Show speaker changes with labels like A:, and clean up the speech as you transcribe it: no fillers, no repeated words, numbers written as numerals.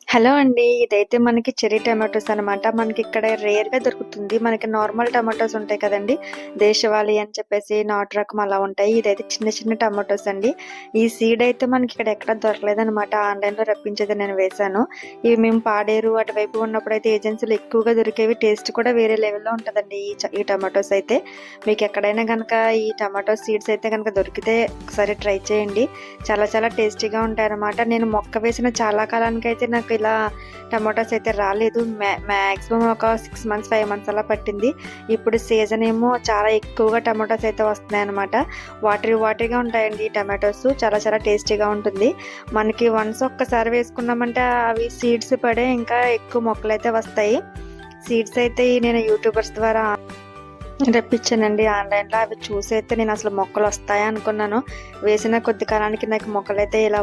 A: Hello అండి. ఇదైతే మనకి చెర్రీ టమాటోస్ అనమాట. మనకిక్కడ రేర్‌గా దొరుకుతుంది. మనకి నార్మల్ టమాటోస్ ఉంటాయి కదండీ! దేశవాళీ అని చెప్పేసి నాటు రకం అలా ఉంటాయి. ఇదైతే చిన్న చిన్న టమాటోస్ అండి. ఈ సీడ్ అయితే మనకిక్కడ ఎక్కడ దొరకలేదనమాట. ఆన్‌లైన్‌లో రప్పించేది నేను వేశాను. ఇవి మేము పాడేరు అటువైపు ఉన్నప్పుడైతే ఏజెన్సీలో ఎక్కువగా దొరికేవి. టేస్ట్ కూడా వేరే లెవెల్‌లో ఉంటదండి ఈ టమాటోస్ అయితే. మీకెక్కడైనా గనక ఈ టమాటో సీడ్స్ అయితే గనక దొరికితే ఒకసారి ట్రై చేయండి. చాలా చాలా టేస్టీగా ఉంటాయన్నమాట. నేను మొక్క వేసిన చాలా కాలానికైతే నాకు ఇలా టమాటోస్ అయితే రాలేదు. మాక్సిమం ఒక 6 మంత్స్, 5 మంత్స్ అలా పట్టింది. ఇప్పుడు సీజన్ ఏమో చాలా ఎక్కువగా టమాటోస్ అయితే వస్తున్నాయన్నమాట. వాటరీగా ఉంటాయండి ఈ టమాటోస్. చాలా చాలా టేస్టీగా ఉంటుంది. మనకి వన్స్ ఒక్కసారి వేసుకున్నామంటే అవి సీడ్స్ పడే ఇంకా ఎక్కువ మొక్కలైతే వస్తాయి. సీడ్స్ అయితే నేను యూట్యూబర్స్ ద్వారా రప్పించానండి ఆన్‌లైన్‌లో. అవి చూసి అయితే నేను అసలు మొక్కలొస్తాయా అనుకున్నాను. వేసిన కొద్ది కాలానికి నాకు మొక్కలైతే ఇలా